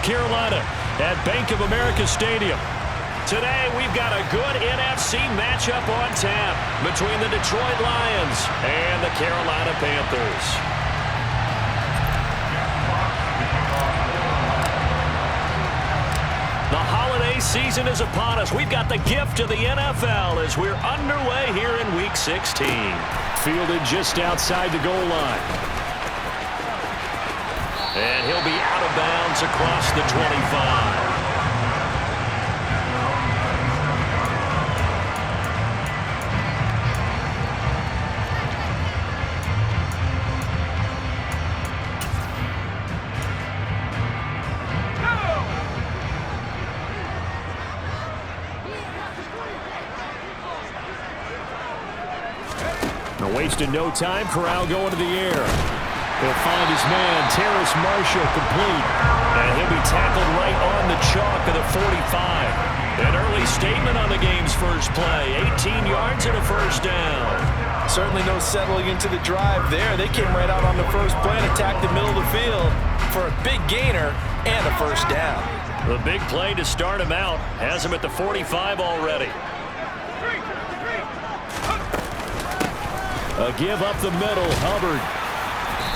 Carolina at Bank of America Stadium. Today, we've got a good NFC matchup on tap between the Detroit Lions and the Carolina Panthers. The holiday season is upon us. We've got the gift of the NFL as we're underway here in Week 16. Fielded just outside the goal line. And he'll be out of bounds across the 25. Wasted no time. Corral going to the air. He'll find his man, Terrace Marshall, complete. And he'll be tackled right on the chalk of the 45. An early statement on the game's first play. 18 yards and a first down. Certainly no settling into the drive there. They came right out on the first play and attacked the middle of the field for a big gainer and a first down. The big play to start him out has him at the 45 already. A give up the middle, Hubbard.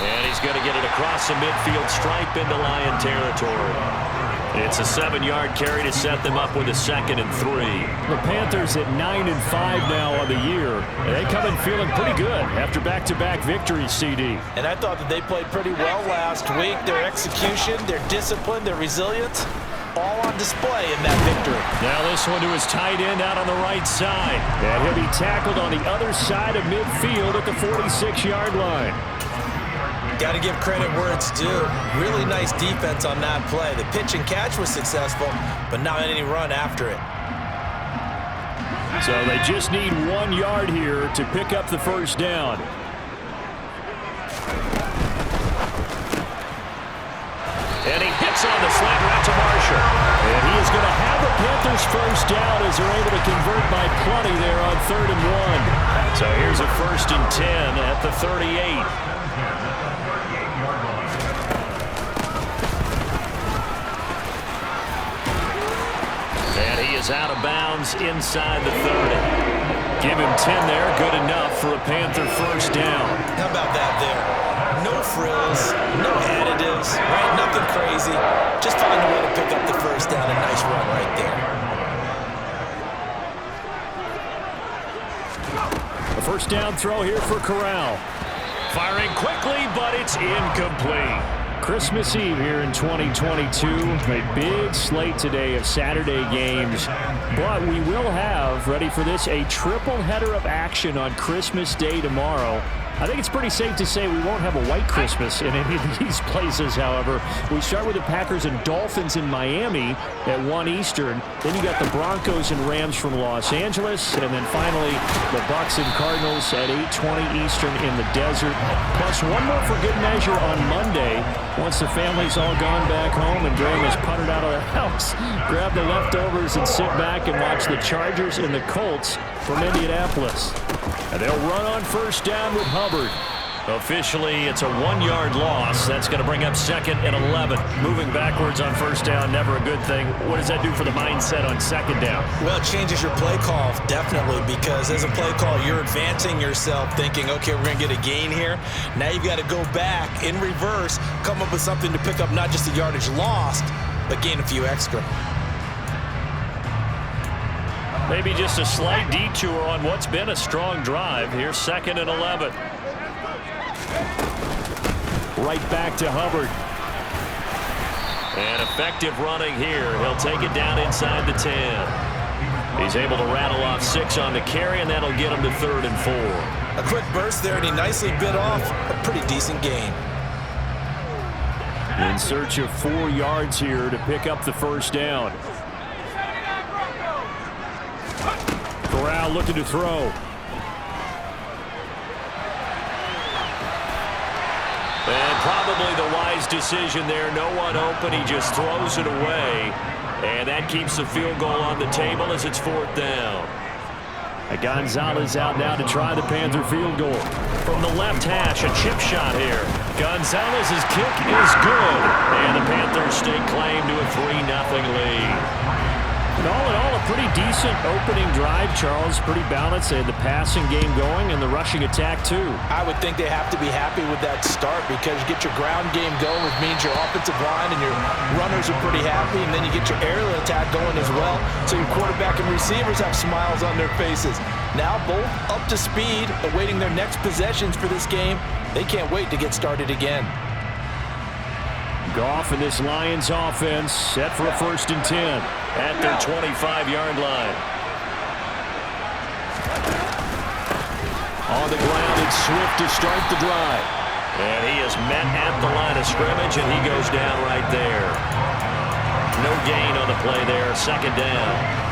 And he's going to get it across the midfield stripe into Lion territory. It's a 7-yard carry to set them up with a 2nd and 3. The Panthers at 9-5 now on the year. They come in feeling pretty good after back-to-back victories, CD. And I thought that they played pretty well last week. Their execution, their discipline, their resilience, all on display in that victory. Now this one to his tight end out on the right side. And he'll be tackled on the other side of midfield at the 46-yard line. Got to give credit where it's due. Really nice defense on that play. The pitch and catch was successful, but not any run after it. So they just need 1 yard here to pick up the first down. And he hits on the slant route to Marshall. And he is going to have the Panthers first down as they're able to convert by plenty there on 3rd and 1. So here's a 1st and 10 at the 38. And he is out of bounds inside the 30. Give him 10 there. Good enough for a Panther first down. How about that there? No frills, no additives, right? Nothing crazy. Just find a way to pick up the first down. A nice run right there. A first down throw here for Corral. Firing quickly, but it's incomplete. Christmas Eve here in 2022. A big slate today of Saturday games. But we will have, ready for this, a triple header of action on Christmas Day tomorrow. I think it's pretty safe to say we won't have a white Christmas in any of these places, however. We start with the Packers and Dolphins in Miami at 1 Eastern. Then you got the Broncos and Rams from Los Angeles. And then finally, the Bucs and Cardinals at 8:20 Eastern in the desert. Plus one more for good measure on Monday. Once the family's all gone back home and Graham has puttered out of the house, grab the leftovers and sit back and watch the Chargers and the Colts from Indianapolis. And they'll run on first down with Hubbard. Officially, it's a 1-yard loss. That's going to bring up 2nd and 11. Moving backwards on first down, never a good thing. What does that do for the mindset on 2nd down? Well, it changes your play call, definitely, because as a play call, you're advancing yourself, thinking, okay, we're going to get a gain here. Now you've got to go back in reverse, come up with something to pick up not just the yardage lost, but gain a few extra. Maybe just a slight detour on what's been a strong drive. Here's 2nd and 11. Right back to Hubbard. And effective running here. He'll take it down inside the 10. He's able to rattle off 6 on the carry, and that'll get him to 3rd and 4. A quick burst there, and he nicely bit off a pretty decent gain. In search of 4 yards here to pick up the first down. Corral looking to throw. And probably the wise decision there. No one open. He just throws it away. And that keeps the field goal on the table as it's 4th down. Gonzalez out now to try the Panther field goal. From the left hash, a chip shot here. Gonzalez's kick is good. And the Panthers stake claim to a 3-0 lead. And all in all, a pretty decent opening drive, Charles. Pretty balanced. They had the passing game going and the rushing attack, too. I would think they have to be happy with that start because you get your ground game going, which means your offensive line and your runners are pretty happy, and then you get your aerial attack going as well. So your quarterback and receivers have smiles on their faces. Now both up to speed, awaiting their next possessions for this game. They can't wait to get started again. Goff and this Lions offense set for a 1st and 10 at their 25-yard line. On the ground, it's Swift to start the drive. And he is met at the line of scrimmage, and he goes down right there. No gain on the play there, 2nd down.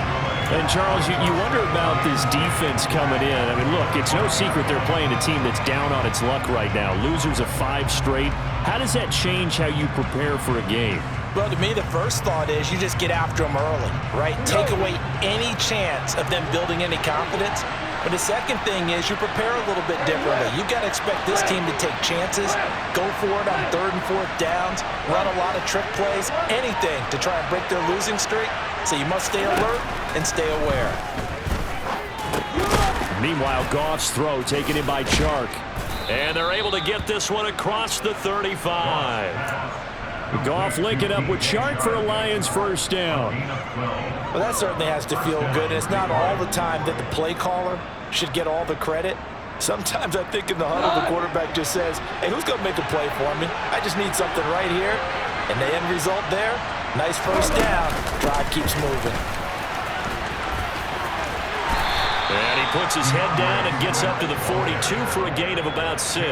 And, Charles, you wonder about this defense coming in. I mean, look, it's no secret they're playing a team that's down on its luck right now. Losers of 5 straight. How does that change how you prepare for a game? Well, to me, the first thought is you just get after them early, right? Take away any chance of them building any confidence. But the second thing is you prepare a little bit differently. You've got to expect this team to take chances, go for it on 3rd and 4th downs, run a lot of trick plays, anything to try and break their losing streak. So you must stay alert and stay aware. Meanwhile, Goff's throw taken in by Chark. And they're able to get this one across the 35. Goff linking up with Chark for a Lions 1st down. Well, that certainly has to feel good. And it's not all the time that the play caller should get all the credit. Sometimes I think in the huddle, the quarterback just says, hey, who's going to make a play for me? I just need something right here. And the end result there, nice 1st down. Drive keeps moving. And he puts his head down and gets up to the 42 for a gain of about 6.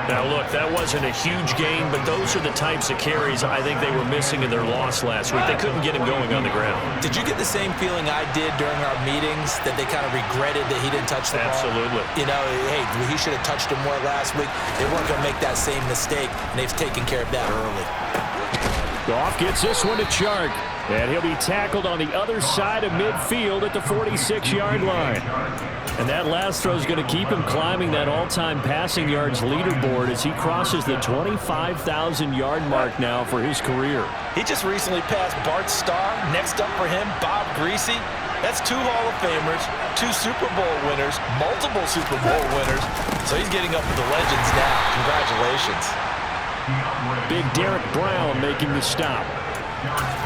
Now, look, that wasn't a huge gain, but those are the types of carries I think they were missing in their loss last week. They couldn't get him going on the ground. Did you get the same feeling I did during our meetings, that they kind of regretted that he didn't touch the ball? Absolutely. You know, hey, he should have touched him more last week. They weren't going to make that same mistake, and they've taken care of that early. Goff gets this one to Chark, and he'll be tackled on the other side of midfield at the 46-yard line. And that last throw is going to keep him climbing that all-time passing yards leaderboard as he crosses the 25,000-yard mark now for his career. He just recently passed Bart Starr. Next up for him, Bob Greasy. That's 2 Hall of Famers, 2 Super Bowl winners, multiple Super Bowl winners. So he's getting up with the legends now. Congratulations. Big Derek Brown making the stop.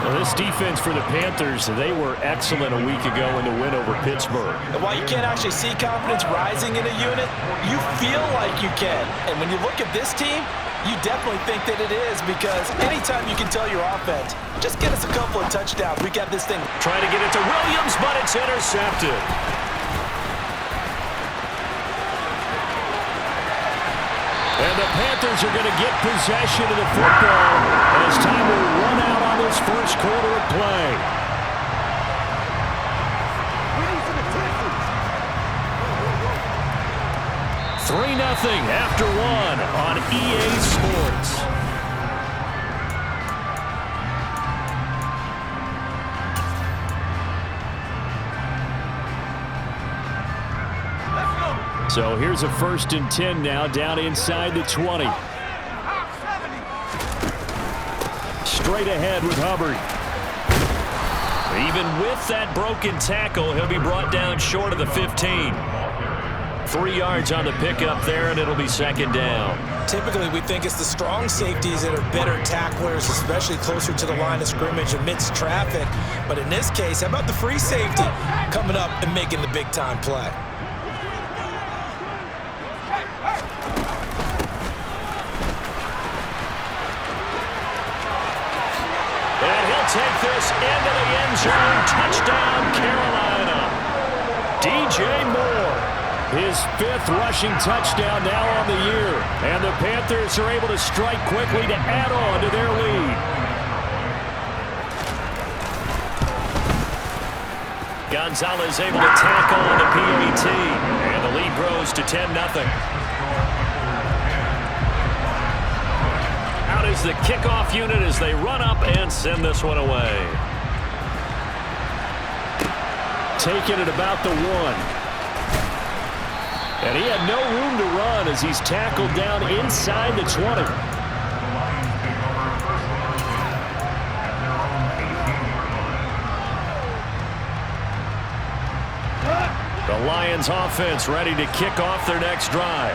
Well, this defense for the Panthers, they were excellent a week ago in the win over Pittsburgh. And while you can't actually see confidence rising in a unit, you feel like you can. And when you look at this team, you definitely think that it is, because anytime you can tell your offense, just get us a couple of touchdowns, we got this thing. Trying to get it to Williams, but it's intercepted. And the Panthers are going to get possession of the football as time will run out on this 1st quarter of play. We need some attention. 3-0 after 1 on EA Sports. So here's a 1st and 10 now, down inside the 20. Straight ahead with Hubbard. Even with that broken tackle, he'll be brought down short of the 15. 3 yards on the pickup there, and it'll be 2nd down. Typically, we think it's the strong safeties that are better tacklers, especially closer to the line of scrimmage amidst traffic. But in this case, how about the free safety coming up and making the big-time play? Take this into the end zone. Touchdown, Carolina. DJ Moore, his 5th rushing touchdown now on the year. And the Panthers are able to strike quickly to add on to their lead. Gonzalez able to tackle on the PAT. And the lead grows to 10-0. Is the kickoff unit as they run up and send this one away. Taken at about the 1. And he had no room to run as he's tackled down inside the 20. The Lions offense ready to kick off their next drive.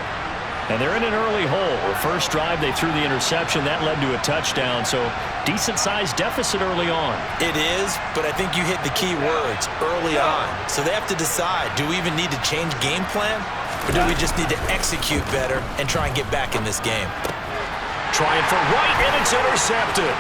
And they're in an early hole. The first drive, they threw the interception. That led to a touchdown, so decent-sized deficit early on. It is, but I think you hit the key words, early on. So they have to decide, do we even need to change game plan? Or do we just need to execute better and try and get back in this game? Trying for right, and it's intercepted.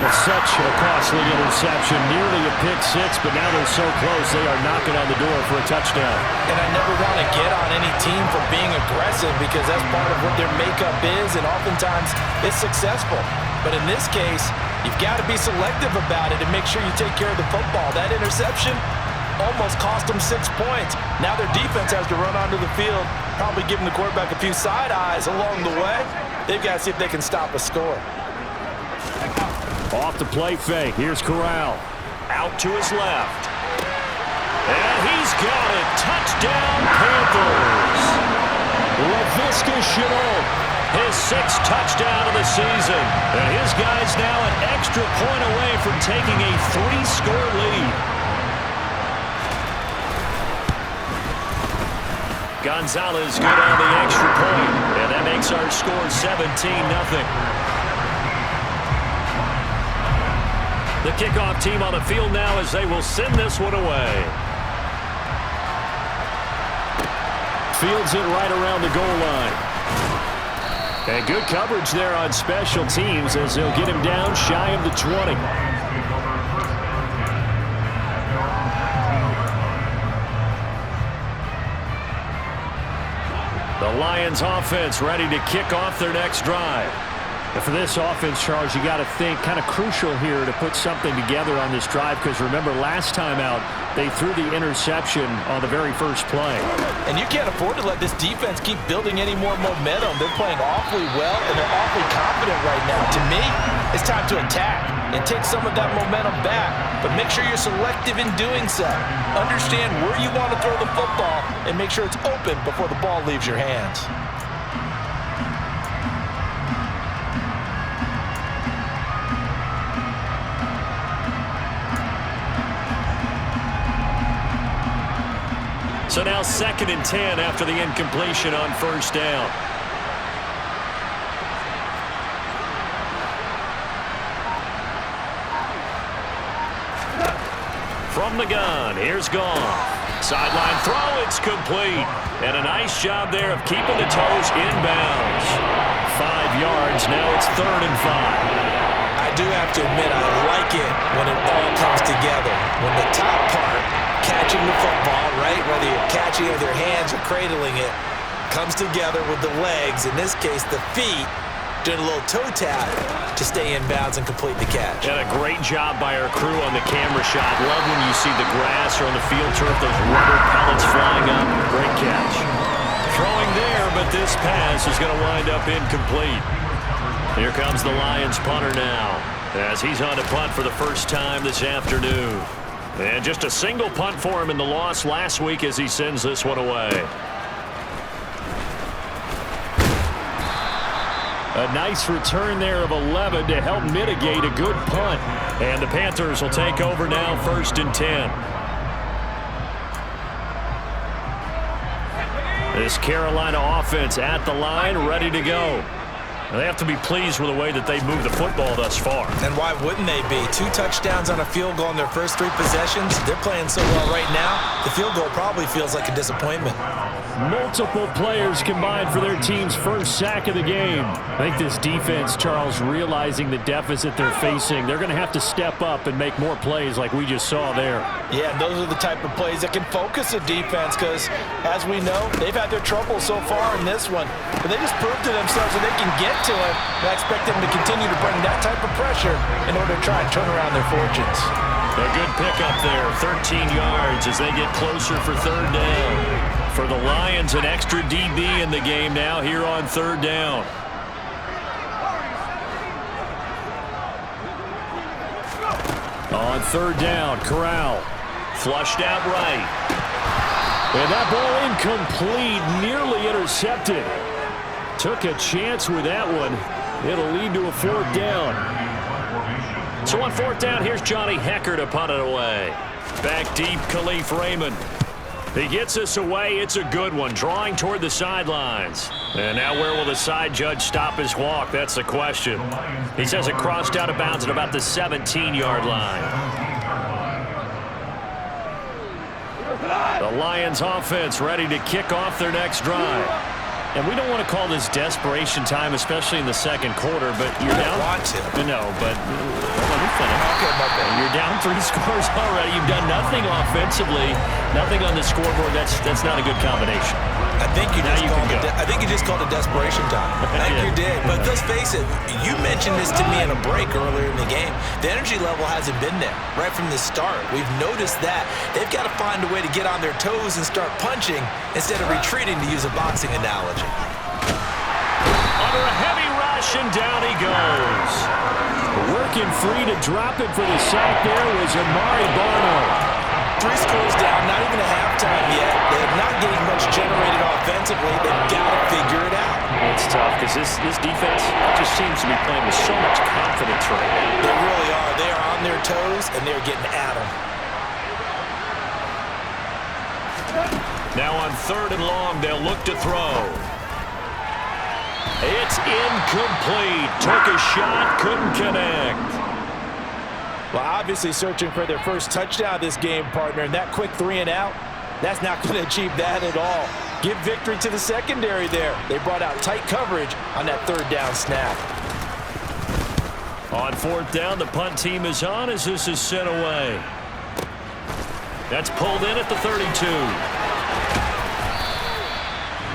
Such a costly interception, nearly a pick six, but now they're so close they are knocking on the door for a touchdown. And I never want to get on any team for being aggressive because that's part of what their makeup is, and oftentimes it's successful. But in this case, you've got to be selective about it and make sure you take care of the football. That interception almost cost them 6 points. Now their defense has to run onto the field, probably giving the quarterback a few side eyes along the way. They've got to see if they can stop a score. Off the play fake. Here's Corral. Out to his left. And he's got it. Touchdown, Panthers. Laviska Shenault, his 6th touchdown of the season. And his guy's now an extra point away from taking a 3-score lead. Gonzalez good on the extra point. And that makes our score 17-0. The kickoff team on the field now as they will send this one away. Fields it right around the goal line. And good coverage there on special teams as they'll get him down shy of the 20. The Lions offense ready to kick off their next drive. And for this offense, Charles, you got to think kind of crucial here to put something together on this drive because remember last time out they threw the interception on the very first play. And you can't afford to let this defense keep building any more momentum. They're playing awfully well and they're awfully confident right now. To me, it's time to attack and take some of that momentum back. But make sure you're selective in doing so. Understand where you want to throw the football and make sure it's open before the ball leaves your hands. So now 2nd and 10 after the incompletion on first down. From the gun, here's Goff. Sideline throw, it's complete. And a nice job there of keeping the toes inbounds. 5 yards, now it's 3rd and 5. I do have to admit, I like it when it all comes together. When the top part, catching the football, right, whether you're catching it with your hands or cradling it, comes together with the legs, in this case the feet, doing a little toe tap to stay in bounds and complete the catch. And a great job by our crew on the camera shot. Love when you see the grass or on the field turf, those rubber pellets flying up. Great catch. Throwing there, but this pass is going to wind up incomplete. Here comes the Lions punter now as he's on to punt for the first time this afternoon. And just a single punt for him in the loss last week as he sends this one away. A nice return there of 11 to help mitigate a good punt. And the Panthers will take over now 1st and 10. This Carolina offense at the line, ready to go. They have to be pleased with the way that they moved the football thus far. And why wouldn't they be? 2 touchdowns on a field goal in their first 3 possessions. They're playing so well right now, the field goal probably feels like a disappointment. Multiple players combined for their team's first sack of the game. I think this defense, Charles, realizing the deficit they're facing, they're going to have to step up and make more plays like we just saw there. Yeah, those are the type of plays that can focus a defense because, as we know, they've had their trouble so far in this one. But they just proved to themselves that they can get to it. And I expect them to continue to bring that type of pressure in order to try and turn around their fortunes. A good pickup there, 13 yards as they get closer for 3rd down. For the Lions, an extra DB in the game now here on 3rd down. On 3rd down, Corral Flushed out right. And that ball incomplete, nearly intercepted. Took a chance with that one. It'll lead to a 4th down. So on 4th down, here's Johnny Hecker to punt it away. Back deep, Khalif Raymond. He gets us away. It's a good one, drawing toward the sidelines. And now where will the side judge stop his walk? That's the question. He says it crossed out of bounds at about the 17-yard line. The Lions offense ready to kick off their next drive. And we don't want to call this desperation time, especially in the second quarter, but you're down. Want to. No, but let me finish. Okay, my bad. You're down 3 scores already. You've done nothing offensively, nothing on the scoreboard. That's not a good combination. I think you just called it desperation time. I think you did. But let's face it, you mentioned this to me in a break earlier in the game. The energy level hasn't been there right from the start. We've noticed that. They've got to find a way to get on their toes and start punching instead of retreating, to use a boxing analogy. Under a heavy rush, and down he goes. Working free to drop it for the sack there was Amari Barno. 3 scores down, not even a halftime yet. They're not getting much generated offensively. They've got to figure it out. It's tough because this defense just seems to be playing with so much confidence right now. They really are. They are on their toes, and they're getting at them. Now on 3rd and long, they'll look to throw. It's incomplete. Took a shot, couldn't connect. Well, obviously searching for their first touchdown this game, partner, and that quick 3 and out, that's not going to achieve that at all. Give victory to the secondary there. They brought out tight coverage on that 3rd down snap. On 4th down, the punt team is on as this is sent away. That's pulled in at the 32.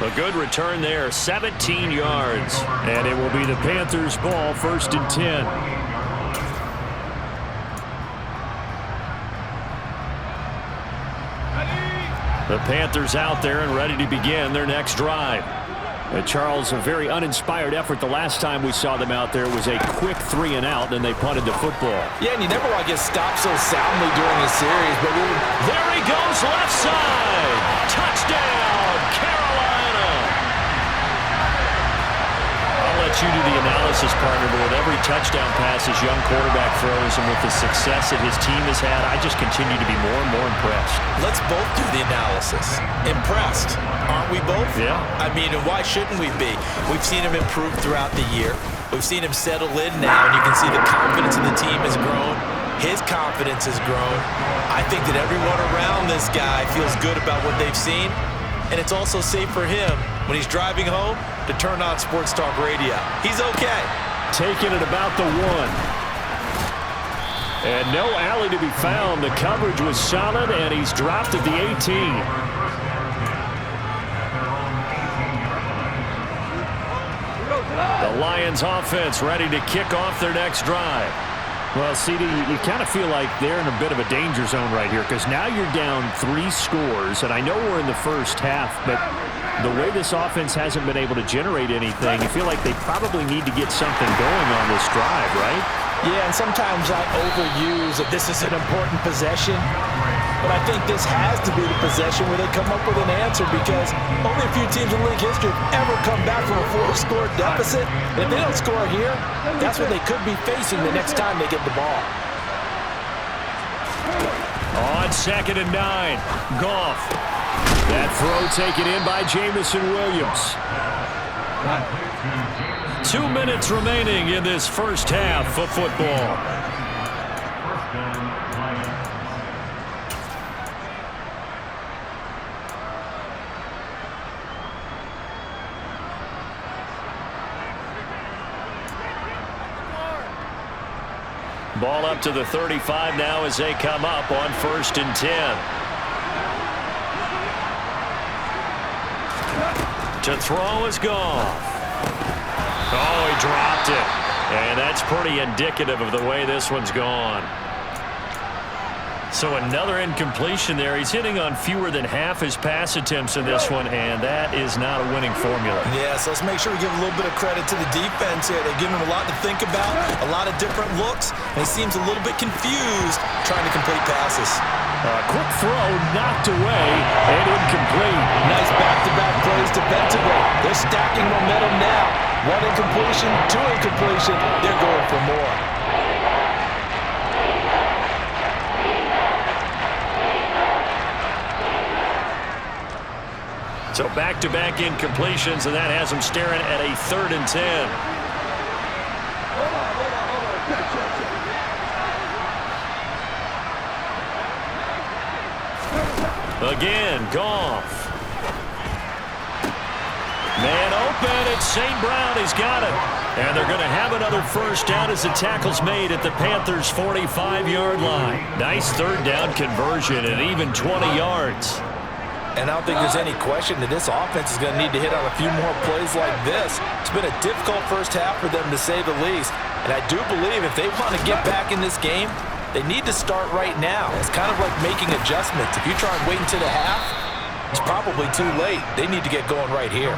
A good return there, 17 yards. And it will be the Panthers' ball, 1st and 10. The Panthers out there and ready to begin their next drive. Charles, a very uninspired effort the last time we saw them out there was a quick 3 and out, and they punted the football. Yeah, and you never want to get stopped so soundly during the series. But there he goes, left side. Touchdown, Carolina. I'll let you do the analysis, partner, but with every touchdown pass his young quarterback throws and with the success that his team has had, I just continue to be more and more impressed. Let's both do the analysis. Impressed. Aren't we both? Yeah. I mean, and why shouldn't we be? We've seen him improve throughout the year. We've seen him settle in now, and you can see the confidence of the team has grown. His confidence has grown. I think that everyone around this guy feels good about what they've seen, and it's also safe for him when he's driving home to turn on Sports Talk Radio. He's okay. Taking it about the 1. And no alley to be found. The coverage was solid, and he's dropped at the 18. The Lions offense ready to kick off their next drive. Well, CD, you kind of feel like they're in a bit of a danger zone right here because now you're down 3 scores, and I know we're in the first half, but the way this offense hasn't been able to generate anything, you feel like they probably need to get something going on this drive, right? Yeah, and sometimes I overuse that this is an important possession. But I think this has to be the possession where they come up with an answer because only a few teams in league history have ever come back from a 4-score deficit. And if they don't score here, that's what they could be facing the next time they get the ball. On 2nd and 9, Goff. That throw taken in by Jamison Williams. 2 minutes remaining in this first half of football. Ball up to the 35 now as they come up on 1st and 10. To throw is Goff. Oh, he dropped it. And that's pretty indicative of the way this one's gone. So another incompletion there. He's hitting on fewer than half his pass attempts in this one, and that is not a winning formula. Yeah, so let's make sure we give a little bit of credit to the defense here. They're giving him a lot to think about, a lot of different looks, and he seems a little bit confused trying to complete passes. A quick throw knocked away and incomplete. Nice back-to-back plays defensively. They're stacking momentum now. One incompletion, two incompletion. They're going for more. So back-to-back incompletions, and that has them staring at a 3rd and 10. Again, Goff. Man open, it's St. Brown. He's got it. And they're going to have another first down as the tackle's made at the Panthers' 45-yard line. Nice 3rd down conversion and even 20 yards. And I don't think there's any question that this offense is going to need to hit on a few more plays like this. It's been a difficult first half for them, to say the least. And I do believe if they want to get back in this game, they need to start right now. It's kind of like making adjustments. If you try and wait until the half, it's probably too late. They need to get going right here.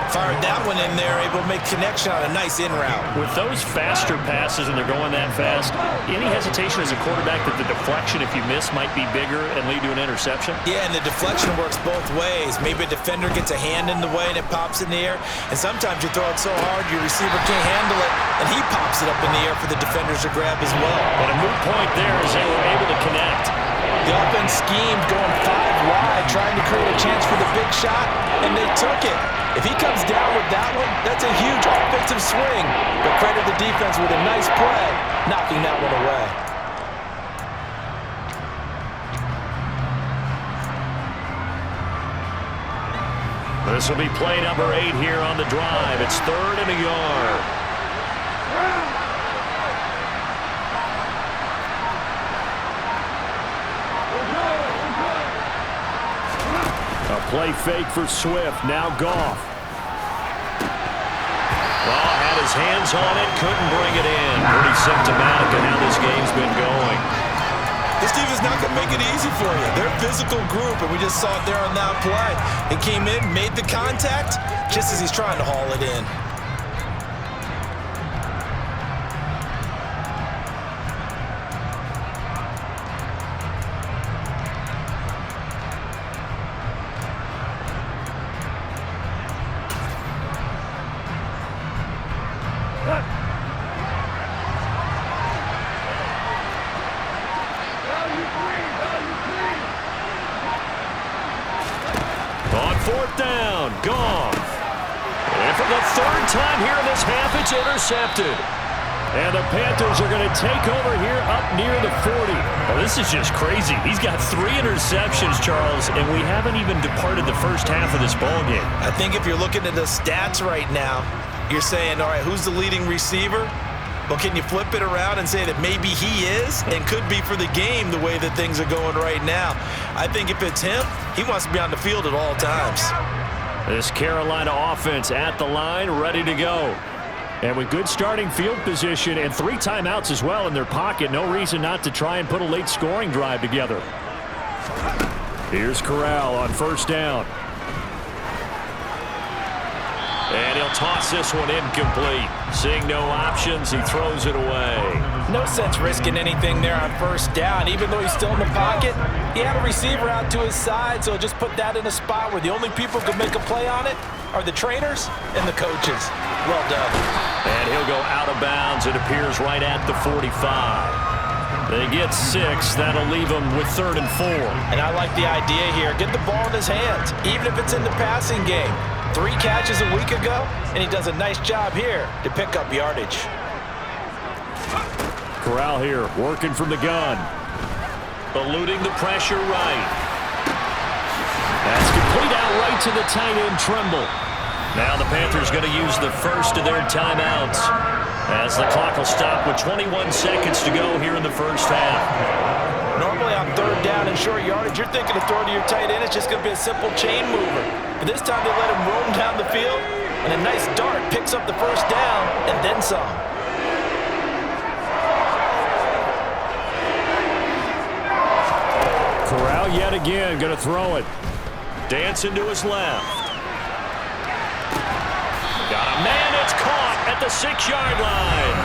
Fired that one in there, able to make connection on a nice in route. With those faster passes and they're going that fast, any hesitation as a quarterback that the deflection, if you miss, might be bigger and lead to an interception? Yeah, and the deflection works both ways. Maybe a defender gets a hand in the way and it pops in the air. And sometimes you throw it so hard your receiver can't handle it, and he pops it up in the air for the defenders to grab as well. But a moot point there as they were able to connect. The offense schemed, going 5 wide, trying to create a chance for the big shot, and they took it. If he comes down with that one, that's a huge offensive swing. But credit the defense with a nice play, knocking that one away. This will be play number 8 here on the drive. It's 3rd and a yard. A play fake for Swift. Now Goff. Well, had his hands on it, couldn't bring it in. Pretty symptomatic of how this game's been going. This defense not going to make it easy for you. They're a physical group, and we just saw it there on that play. He came in, made the contact, just as he's trying to haul it in. On 4th down, Goff. And for the 3rd time here in this half, it's intercepted. And the Panthers are going to take over here up near the 40. Well, this is just crazy. He's got 3 interceptions, Charles, and we haven't even departed the first half of this ballgame. I think if you're looking at the stats right now, you're saying, all right, who's the leading receiver? Well, can you flip it around and say that maybe he is and could be for the game the way that things are going right now? I think if it's him, he wants to be on the field at all times. This Carolina offense at the line, ready to go. And with good starting field position and 3 timeouts as well in their pocket, no reason not to try and put a late scoring drive together. Here's Corral on 1st down. And he'll toss this one incomplete. Seeing no options, he throws it away. No sense risking anything there on 1st down. Even though he's still in the pocket, he had a receiver out to his side, so just put that in a spot where the only people who can make a play on it are the trainers and the coaches. Well done. And he'll go out of bounds. It appears right at the 45. They get 6. That'll leave them with 3rd and 4. And I like the idea here. Get the ball in his hands, even if it's in the passing game. 3 catches a week ago, and he does a nice job here to pick up yardage. Corral here, working from the gun. Eluding the pressure right. That's complete out right to the tight end, Tremble. Now the Panthers going to use the first of their timeouts as the clock will stop with 21 seconds to go here in the first half. Normally on 3rd down and short yardage, you're thinking of throwing to your tight end. It's just going to be a simple chain mover. But this time they let him roam down the field, and a nice dart picks up the 1st down and then some. Corral yet again going to throw it. Dancing to his left. Got a man, it's caught at the 6-yard line.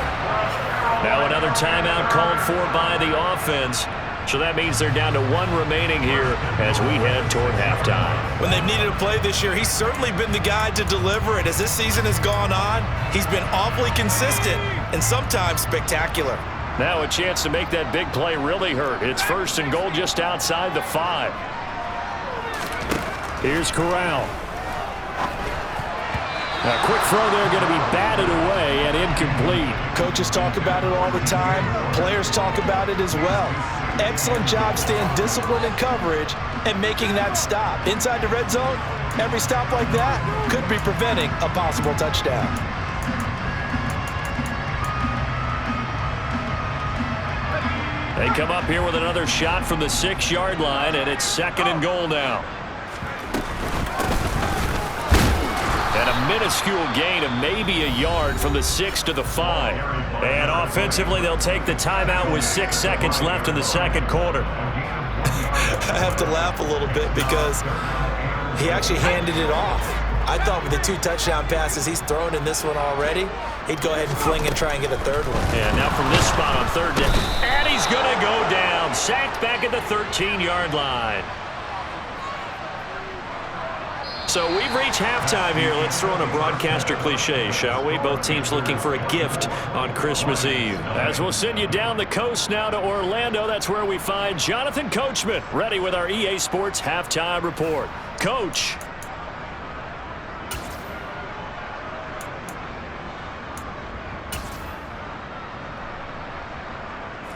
Now another timeout called for by the offense. So that means they're down to 1 remaining here as we head toward halftime. When they've needed a play this year, he's certainly been the guy to deliver it. As this season has gone on, he's been awfully consistent and sometimes spectacular. Now a chance to make that big play really hurt. It's 1st and goal just outside the 5. Here's Corral. A quick throw there going to be batted away and incomplete. Coaches talk about it all the time. Players talk about it as well. Excellent job staying disciplined in coverage and making that stop. Inside the red zone, every stop like that could be preventing a possible touchdown. They come up here with another shot from the 6-yard line, and it's 2nd and goal now. And a minuscule gain of maybe a yard from the 6 to the 5. And offensively, they'll take the timeout with 6 seconds left in the 2nd quarter. I have to laugh a little bit because he actually handed it off. I thought with the 2 touchdown passes he's thrown in this one already, he'd go ahead and fling and try and get a 3rd one. And now from this spot on 3rd down, and he's going to go down. Sacked back at the 13-yard line. So we've reached halftime here. Let's throw in a broadcaster cliche, shall we? Both teams looking for a gift on Christmas Eve. As we'll send you down the coast now to Orlando, that's where we find Jonathan Coachman, ready with our EA Sports Halftime Report. Coach.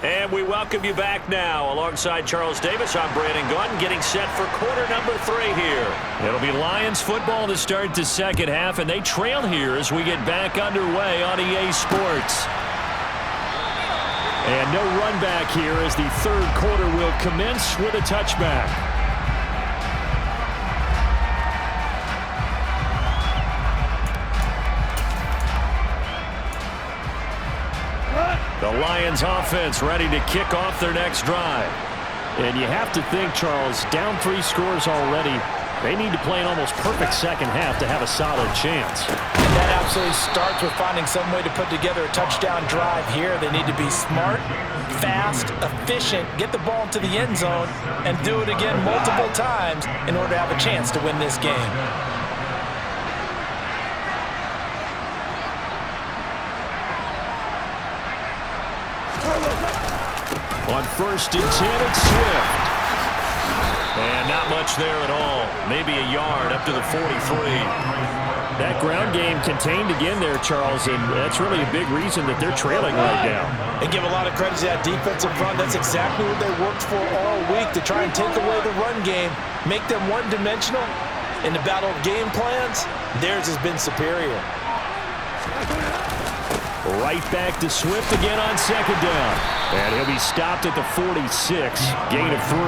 And we welcome you back now. Alongside Charles Davis, I'm Brandon Gunn, getting set for quarter number 3 here. It'll be Lions football to start the 2nd half, and they trail here as we get back underway on EA Sports. And no run back here as the 3rd quarter will commence with a touchback. The Lions offense ready to kick off their next drive. And you have to think, Charles, down 3 scores already. They need to play an almost perfect 2nd half to have a solid chance. And that absolutely starts with finding some way to put together a touchdown drive here. They need to be smart, fast, efficient, get the ball into the end zone, and do it again multiple times in order to have a chance to win this game. On 1st and 10, it's Swift. And not much there at all. Maybe a yard up to the 43. That ground game contained again there, Charles, and that's really a big reason that they're trailing right now. And give a lot of credit to that defensive front. That's exactly what they worked for all week, to try and take away the run game, make them one-dimensional. In the battle of game plans, theirs has been superior. Right back to Swift again on 2nd down. And he'll be stopped at the 46, gain of 3.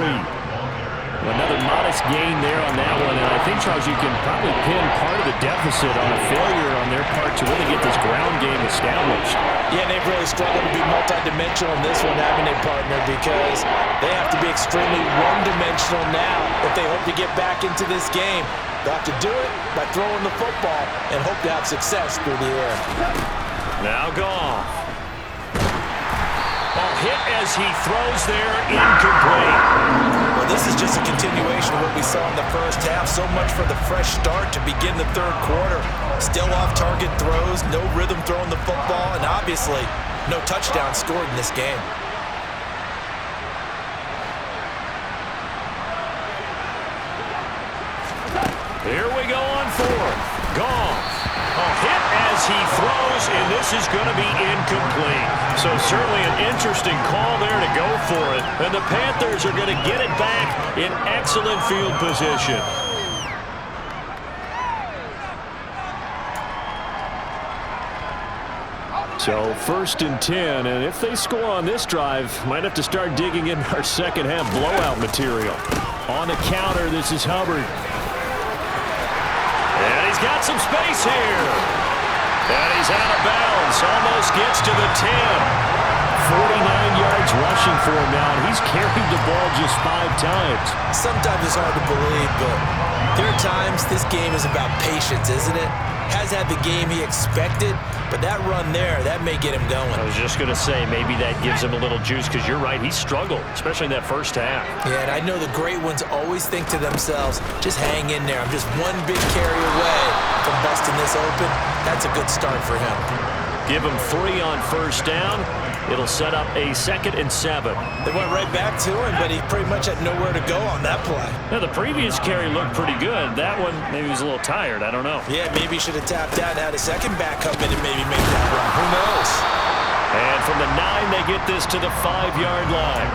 Another modest gain there on that one, and I think, Charles, you can probably pin part of the deficit on a failure on their part to really get this ground game established. Yeah, they've really struggled to be multidimensional in this one, haven't they, partner, because they have to be extremely one-dimensional now if they hope to get back into this game. They'll have to do it by throwing the football and hope to have success through the air. Now Goff. Ball hit as he throws there, incomplete. Well, this is just a continuation of what we saw in the first half. So much for the fresh start to begin the 3rd quarter. Still off-target throws, no rhythm throwing the football, and obviously no touchdown scored in this game. Here we go on 4th. Goff. A hit as he throws, and this is going to be incomplete. So certainly an interesting call there to go for it. And the Panthers are going to get it back in excellent field position. So 1st and 10, and if they score on this drive, might have to start digging in our 2nd half blowout material. On the counter, this is Hubbard. And he's got some space here. And he's out of bounds. Almost gets to the 10. 49 yards rushing for him now, and he's carried the ball just 5 times. Sometimes it's hard to believe, but there are times this game is about patience, isn't it? Has had the game he expected, but that run there, that may get him going. I was just going to say, maybe that gives him a little juice, because you're right, he struggled, especially in that first half. Yeah, and I know the great ones always think to themselves, just hang in there. I'm just one big carry away from busting this open. That's a good start for him. Give him 3 on first down. It'll set up a 2nd and 7. They went right back to him, but he pretty much had nowhere to go on that play. Now, the previous carry looked pretty good. That one, maybe he was a little tired. I don't know. Yeah, maybe he should have tapped out and had a second back come in and maybe make that run. Who knows? And from the 9, they get this to the 5-yard line.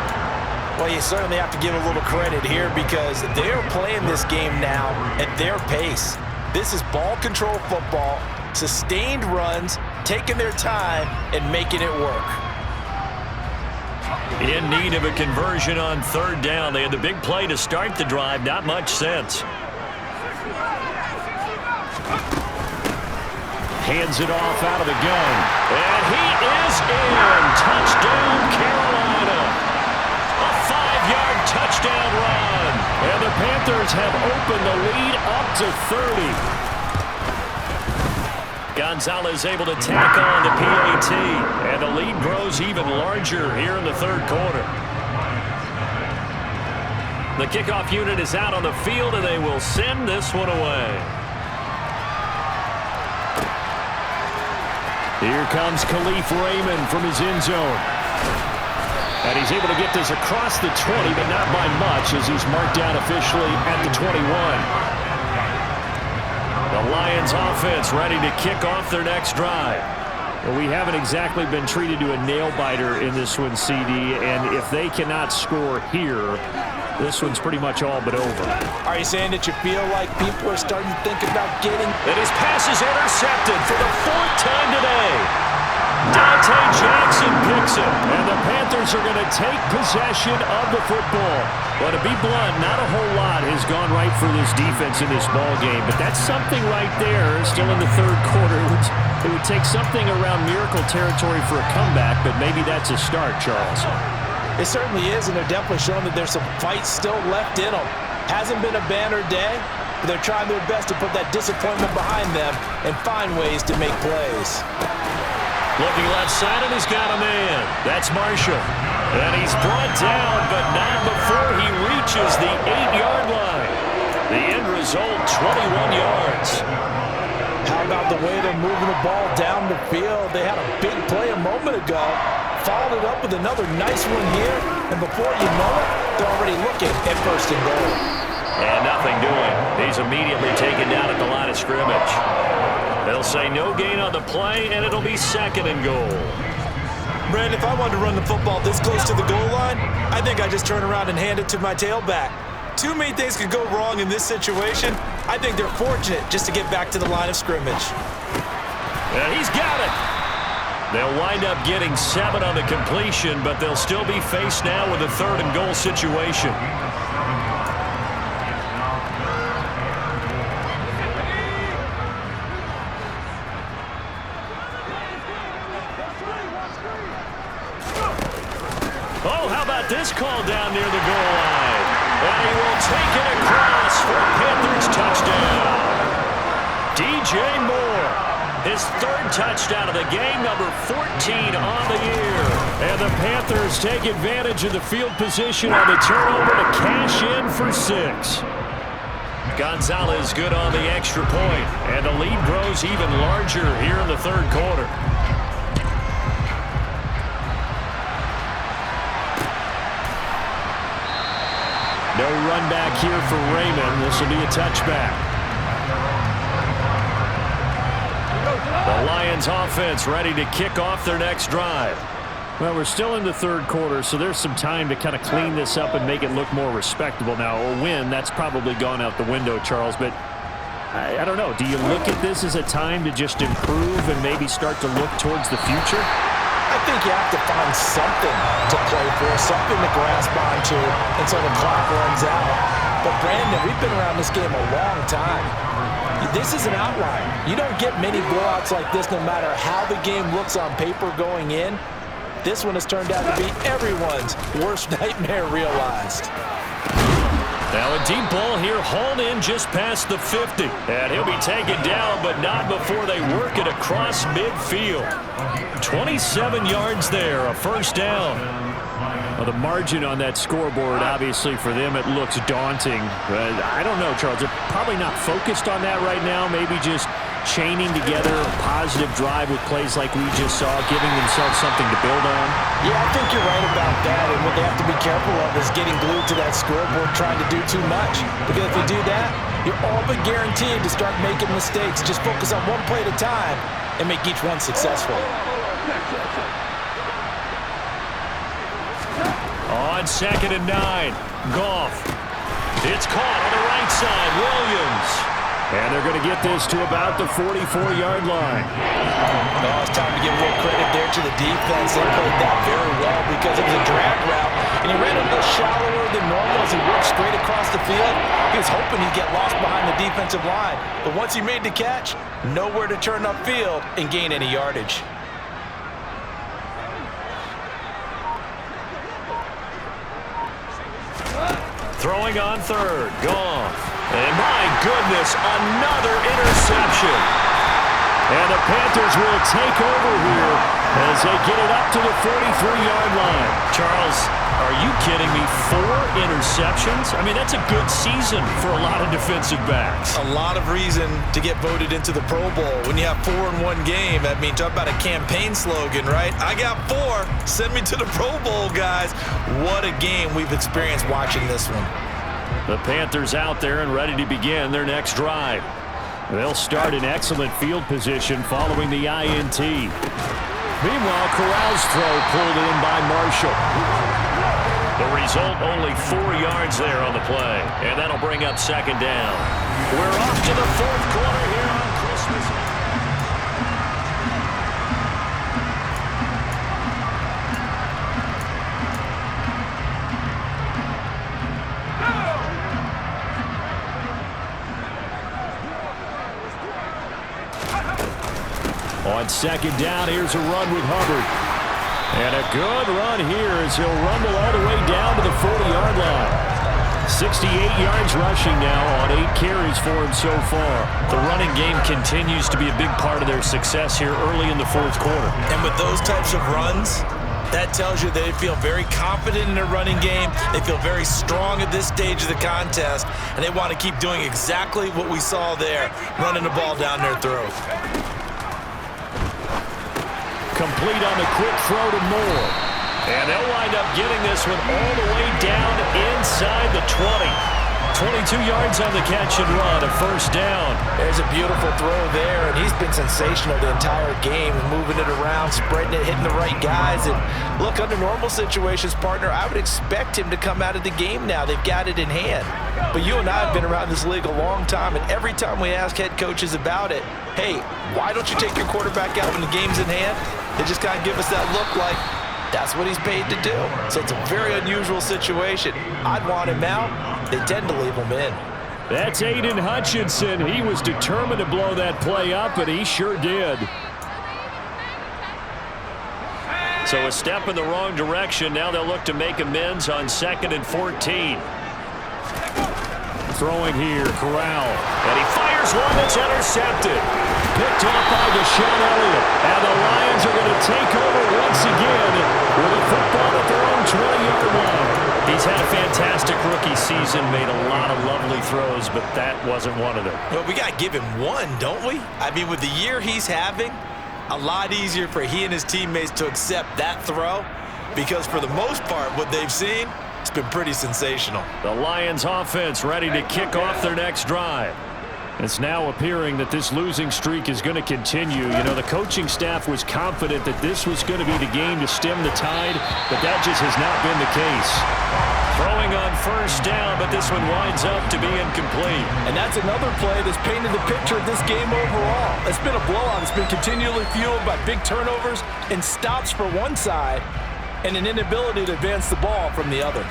Well, you certainly have to give a little credit here because they're playing this game now at their pace. This is ball control football, sustained runs, taking their time, and making it work. In need of a conversion on 3rd down. They had the big play to start the drive. Not much sense. Hands it off out of the gun. And he is in. Touchdown, Carolina. A 5-yard touchdown run. And the Panthers have opened the lead up to 30. Gonzalez able to tack on the PAT, and the lead grows even larger here in the 3rd quarter. The kickoff unit is out on the field, and they will send this one away. Here comes Khalif Raymond from his end zone. And he's able to get this across the 20, but not by much, as he's marked down officially at the 21. The Lions offense ready to kick off their next drive. Well, we haven't exactly been treated to a nail-biter in this one, CD, and if they cannot score here, this one's pretty much all but over. Are you saying that you feel like people are starting to think about getting... And his pass is intercepted for the 4th time today. Dante Jackson picks it, and the Panthers are going to take possession of the football. Well, to be blunt, not a whole lot has gone right for this defense in this ball game, but that's something right there. Still in the 3rd quarter, it would take something around miracle territory for a comeback, but maybe that's a start, Charles. It certainly is, and they're definitely showing that there's some fight still left in them. Hasn't been a banner day, but they're trying their best to put that disappointment behind them and find ways to make plays. Looking left side, and he's got a man. That's Marshall. And he's brought down, but not before he reaches the 8-yard line. The end result, 21 yards. How about the way they're moving the ball down the field? They had a big play a moment ago, followed it up with another nice one here, and before you know it, they're already looking at 1st and goal. And nothing doing. He's immediately taken down at the line of scrimmage. They'll say no gain on the play, and it'll be 2nd and goal. Brandon, if I wanted to run the football this close to the goal line, I think I just turn around and hand it to my tailback. Too many things could go wrong in this situation. I think they're fortunate just to get back to the line of scrimmage. And he's got it. They'll wind up getting 7 on the completion, but they'll still be faced now with a 3rd and goal situation. Oh, how about this call down near the goal line? And he will take it across for a Panthers touchdown. DJ Moore, his 3rd touchdown of the game, number 14 on the year. And the Panthers take advantage of the field position on the turnover to cash in for 6. Gonzalez good on the extra point, and the lead grows even larger here in the 3rd quarter. No run back here for Raymond. This will be a touchback. The Lions offense ready to kick off their next drive. Well, we're still in the 3rd quarter, so there's some time to kind of clean this up and make it look more respectable. Now, a win, that's probably gone out the window, Charles, but I don't know. Do you look at this as a time to just improve and maybe start to look towards the future? I think you have to find something to play for, something to grasp onto until the clock runs out. But, Brandon, we've been around this game a long time. This is an outlier. You don't get many blowouts like this no matter how the game looks on paper going in. This one has turned out to be everyone's worst nightmare realized. Now a deep ball here, hauled in just past the 50. And he'll be taken down, but not before they work it across midfield. 27 yards there, a first down. Well, the margin on that scoreboard, obviously for them, it looks daunting. But I don't know, Charles. They're probably not focused on that right now. Maybe just chaining together a positive drive with plays like we just saw, giving themselves something to build on. Yeah, I think you're right about that. And what they have to be careful of is getting glued to that scoreboard, trying to do too much. Because if you do that, you're all but guaranteed to start making mistakes. Just focus on one play at a time and make each one successful. On 2nd and 9, Goff. It's caught on the right side, Williams. And they're going to get this to about the 44-yard line. Oh, it's time to give a little credit there to the defense. They played that very well because it was a drag route, and he ran a little shallower than normal as he worked straight across the field. He was hoping he'd get lost behind the defensive line, but once he made the catch, nowhere to turn upfield and gain any yardage. Throwing on 3rd, Goff. And my goodness, another interception. And the Panthers will take over here as they get it up to the 43-yard line. Charles, are you kidding me? 4 interceptions? I mean, that's a good season for a lot of defensive backs. A lot of reason to get voted into the Pro Bowl. When you have 4 in one game, I mean, talk about a campaign slogan, right? I got 4. Send me to the Pro Bowl, guys. What a game we've experienced watching this one. The Panthers out there and ready to begin their next drive. They'll start in excellent field position following the INT. Meanwhile, Corral's throw pulled in by Marshall. The result, only 4 yards there on the play, and that'll bring up 2nd down. We're off to the 4th quarter here on Christmas. On 2nd down, here's a run with Hubbard. And a good run here as he'll rumble all the way down to the 40-yard line. 68 yards rushing now on 8 carries for him so far. The running game continues to be a big part of their success here early in the 4th quarter. And with those types of runs, that tells you they feel very confident in their running game. They feel very strong at this stage of the contest, and they want to keep doing exactly what we saw there, running the ball down their throat. Complete on the quick throw to Moore. And they'll wind up getting this one all the way down inside the 20. 22 yards on the catch and run, a first down. There's a beautiful throw there, and he's been sensational the entire game, moving it around, spreading it, hitting the right guys. And look, under normal situations, partner, I would expect him to come out of the game now. They've got it in hand. But you and I have been around this league a long time, and every time we ask head coaches about it, hey, why don't you take your quarterback out when the game's in hand? They just kind of give us that look like that's what he's paid to do. So it's a very unusual situation. I'd want him out. They tend to leave him in. That's Aiden Hutchinson. He was determined to blow that play up, and he sure did. So a step in the wrong direction. Now they'll look to make amends on 2nd and 14. Throwing here, Corral. And he fires one that's intercepted. Picked off by Deshaun Elliott. And the Lions are going to take over once again with a football at their own 20-yard line. He's had a fantastic rookie season, made a lot of lovely throws, but that wasn't one of them. Well, we got to give him one, don't we? I mean, with the year he's having, a lot easier for he and his teammates to accept that throw because for the most part, what they've seen, it's been pretty sensational. The Lions offense ready to kick off their next drive. It's now appearing that this losing streak is going to continue. You know, the coaching staff was confident that this was going to be the game to stem the tide, but that just has not been the case. Throwing on first down, but this one winds up to be incomplete. And that's another play that's painted the picture of this game overall. It's been a blowout. It's been continually fueled by big turnovers and stops for one side and an inability to advance the ball from the other.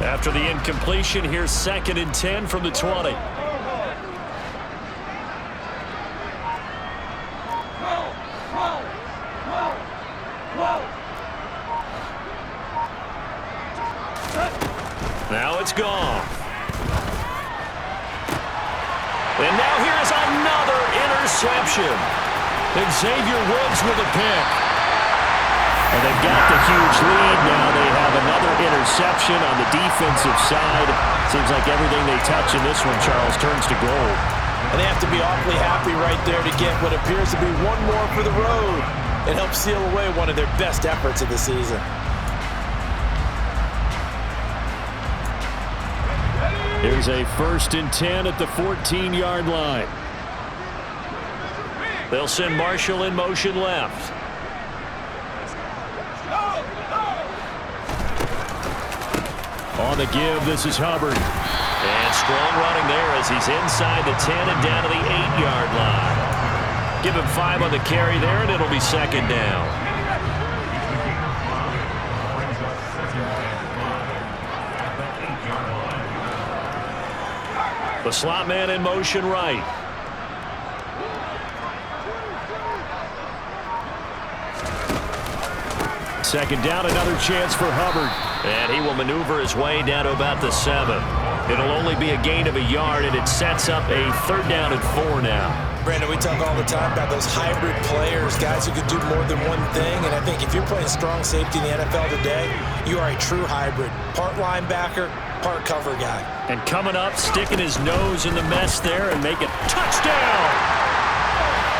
After the incompletion, here's 2nd and 10 from the 20. Now it's gone. And now here's another interception. Xavier Woods with a pick. And they've got the huge lead now. They have another interception on the defensive side. Seems like everything they touch in this one, Charles, turns to gold. And they have to be awfully happy right there to get what appears to be one more for the road. It helps seal away one of their best efforts of the season. Here's a 1st and 10 at the 14-yard line. They'll send Marshall in motion left. On the give, this is Hubbard. And strong running there as he's inside the 10 and down to the 8-yard line. Give him 5 on the carry there, and it'll be 2nd down. The slot man in motion right. Second down, another chance for Hubbard. And he will maneuver his way down to about the 7. It'll only be a gain of a yard, and it sets up a 3rd down and 4 now. Brandon, we talk all the time about those hybrid players, guys who can do more than one thing. And I think if you're playing strong safety in the NFL today, you are a true hybrid. Part linebacker, part cover guy. And coming up, sticking his nose in the mess there and make it touchdown.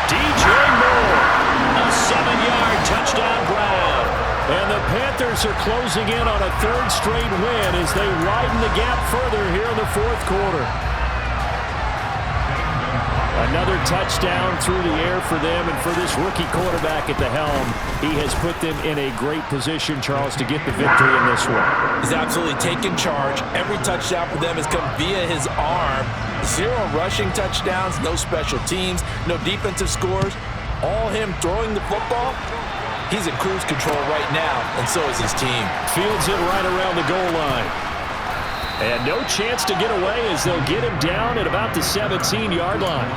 DJ Moore, a 7-yard touchdown grab. And the Panthers are closing in on a 3rd straight win as they widen the gap further here in the 4th quarter. Another touchdown through the air for them, and for this rookie quarterback at the helm, he has put them in a great position, Charles, to get the victory in this one. He's absolutely taken charge. Every touchdown for them has come via his arm. 0 rushing touchdowns, no special teams, no defensive scores. All him throwing the football. He's in cruise control right now, and so is his team. Fields it right around the goal line. And no chance to get away as they'll get him down at about the 17-yard line.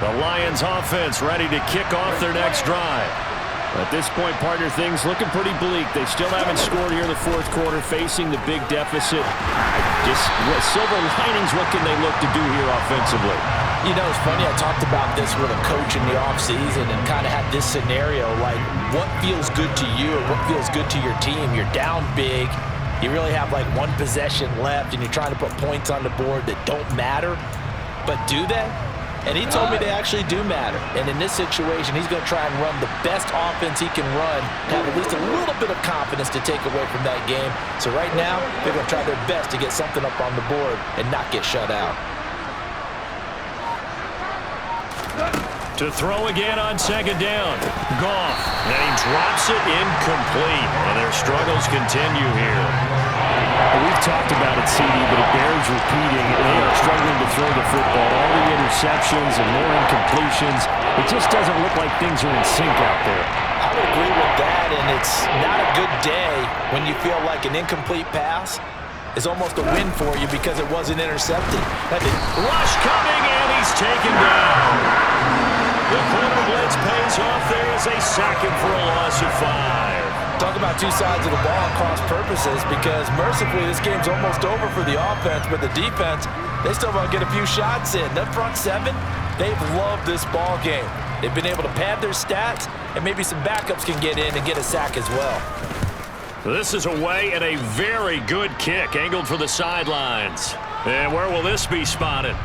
The Lions offense ready to kick off their next drive. At this point, partner, things looking pretty bleak. They still haven't scored here in the 4th quarter, facing the big deficit. Just silver linings, what can they look to do here offensively? You know, it's funny, I talked about this with a coach in the offseason and kind of had this scenario, like what feels good to you or what feels good to your team. You're down big. You really have like 1 possession left, and you're trying to put points on the board that don't matter. But do they? And he told me they actually do matter. And in this situation, he's going to try and run the best offense he can run, have at least a little bit of confidence to take away from that game. So right now, they're going to try their best to get something up on the board and not get shut out. To throw again on 2nd down. Goff. And he drops it incomplete. And their struggles continue here. We've talked about it, CD, but it bears repeating. They are struggling to throw the football. All the interceptions and more incompletions. It just doesn't look like things are in sync out there. I would agree with that, and it's not a good day when you feel like an incomplete pass is almost a win for you because it wasn't intercepted. Rush coming, and he's taken down. The corner blitz pays off there as they sack him for a loss of 5. Talk about 2 sides of the ball at cross purposes, because mercifully this game's almost over for the offense, but the defense, they still want to get a few shots in. That front 7, they've loved this ball game. They've been able to pad their stats, and maybe some backups can get in and get a sack as well. This is away, and a very good kick angled for the sidelines. And where will this be spotted?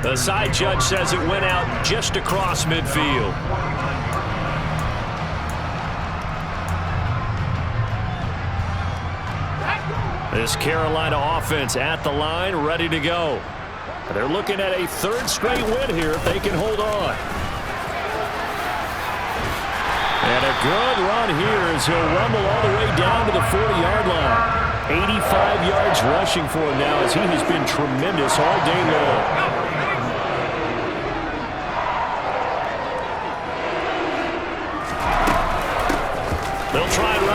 The side judge says it went out just across midfield. This Carolina offense at the line, ready to go. They're looking at a 3rd straight win here if they can hold on. And a good run here as he'll rumble all the way down to the 40-yard line. 85 yards rushing for him now as he has been tremendous all day long.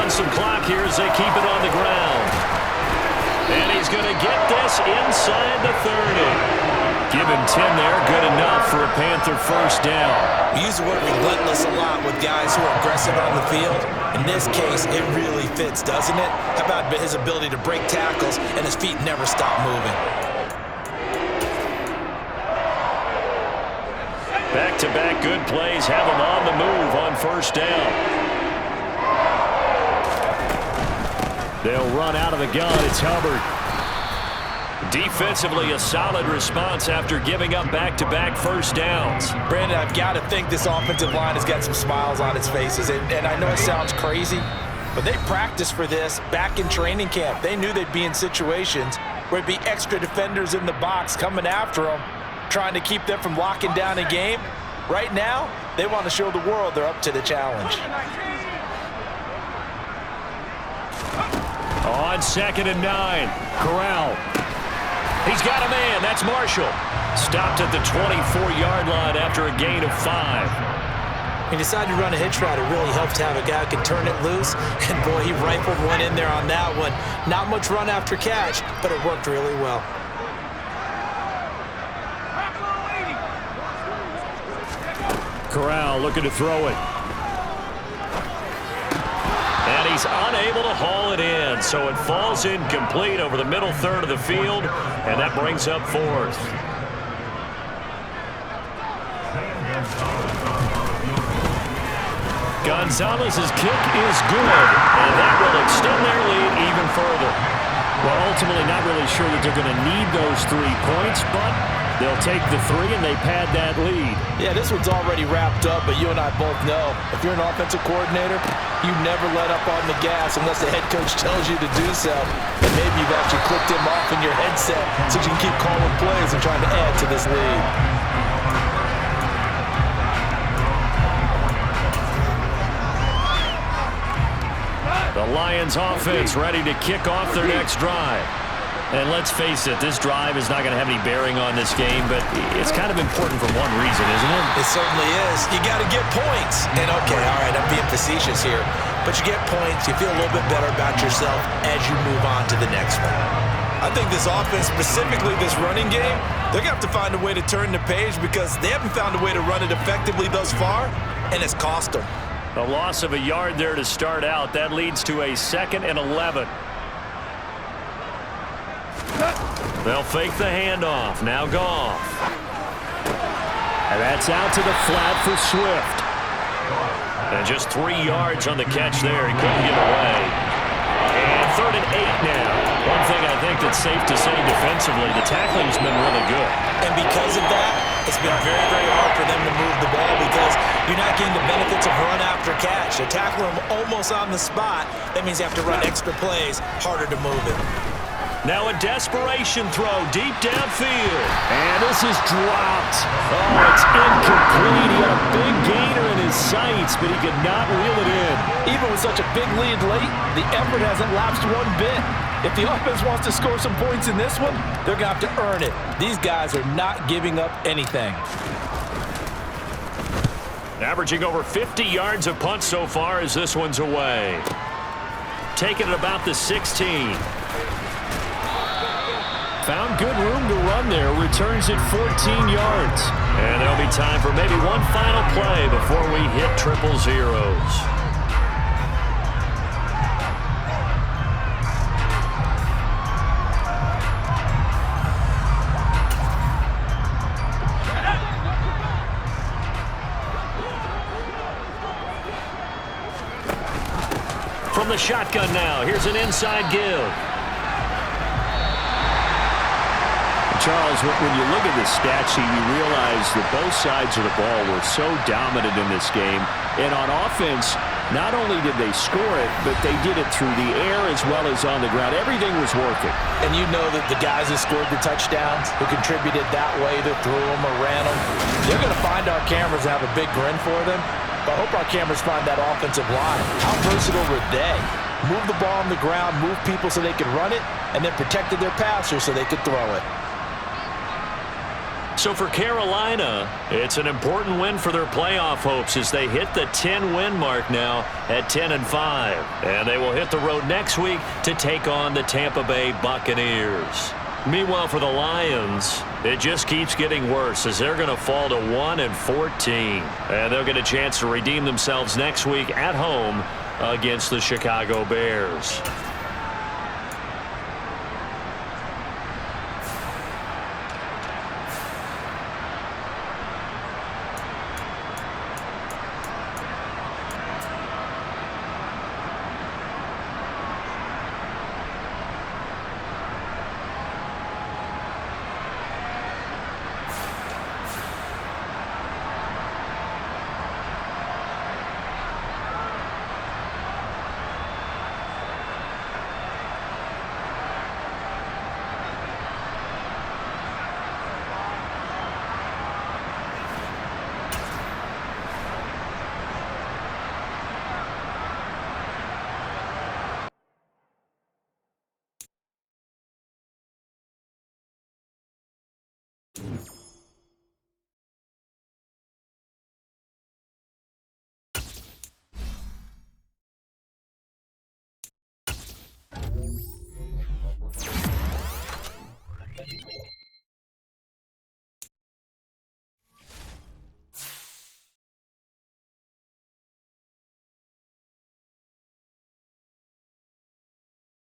burn some clock here as they keep it on the ground. And he's going to get this inside the 30. Give him 10 there, good enough for a Panther first down. We use the word relentless a lot with guys who are aggressive on the field. In this case, it really fits, doesn't it? How about his ability to break tackles and his feet never stop moving? Back-to-back good plays have him on the move on first down. They'll run out of the gun. It's Hubbard. Defensively, a solid response after giving up back-to-back first downs. Brandon, I've got to think this offensive line has got some smiles on its faces. And I know it sounds crazy, but they practiced for this back in training camp. They knew they'd be in situations where there'd be extra defenders in the box coming after them, trying to keep them from locking down a game. Right now, they want to show the world they're up to the challenge. On 2nd and 9, Corral. He's got a man. That's Marshall. Stopped at the 24-yard line after a gain of 5. He decided to run a hitch route. It really helped to have a guy who could turn it loose. And, boy, he rifled one in there on that one. Not much run after catch, but it worked really well. Corral looking to throw it. And he's unable to haul it in, so it falls incomplete over the middle third of the field, and that brings up 4th. Gonzalez's kick is good, and that will extend their lead even further. Well, ultimately not really sure that they're going to need those 3 points, but they'll take the 3 and they pad that lead. Yeah, this one's already wrapped up, but you and I both know if you're an offensive coordinator, you never let up on the gas unless the head coach tells you to do so. And maybe you've actually clicked him off in your headset so you can keep calling plays and trying to add to this lead. The Lions offense ready to kick off their next drive. And let's face it, this drive is not going to have any bearing on this game, but it's kind of important for one reason, isn't it? It certainly is. You got to get points. And, okay, all right, I'm being facetious here. But you get points, you feel a little bit better about yourself as you move on to the next one. I think this offense, specifically this running game, they're going to have to find a way to turn the page because they haven't found a way to run it effectively thus far, and it's cost them. A loss of a yard there to start out. That leads to a 2nd and 11. They'll fake the handoff. Now Goff. And that's out to the flat for Swift. And just 3 yards on the catch there. He couldn't get away. And 3rd and 8 now. One thing I think that's safe to say defensively, the tackling's been really good. And because of that, it's been very, very hard for them to move the ball because you're not getting the benefits of run after catch. They tackle them almost on the spot. That means you have to run extra plays, harder to move it. Now a desperation throw deep downfield. And this is dropped. Oh, it's incomplete. He had a big gainer in his sights, but he could not reel it in. Even with such a big lead late, the effort hasn't lapsed one bit. If the offense wants to score some points in this one, they're going to have to earn it. These guys are not giving up anything. Averaging over 50 yards of punt so far as this one's away. Taking it about the 16. Found good room to run there. Returns it 14 yards. And there'll be time for maybe one final play before we hit triple zeros. From the shotgun now, here's an inside give. Charles, when you look at the stat sheet, you realize that both sides of the ball were so dominant in this game. And on offense, not only did they score it, but they did it through the air as well as on the ground. Everything was working. And you know that the guys who scored the touchdowns, who contributed that way, either threw them or ran them, they're going to find our cameras and have a big grin for them. But I hope our cameras find that offensive line. How versatile were they? Move the ball on the ground, move people so they could run it, and then protected their passers so they could throw it. So for Carolina, it's an important win for their playoff hopes as they hit the 10-win mark now at 10-5. And they will hit the road next week to take on the Tampa Bay Buccaneers. Meanwhile, for the Lions, it just keeps getting worse as they're going to fall to 1-14. And they'll get a chance to redeem themselves next week at home against the Chicago Bears.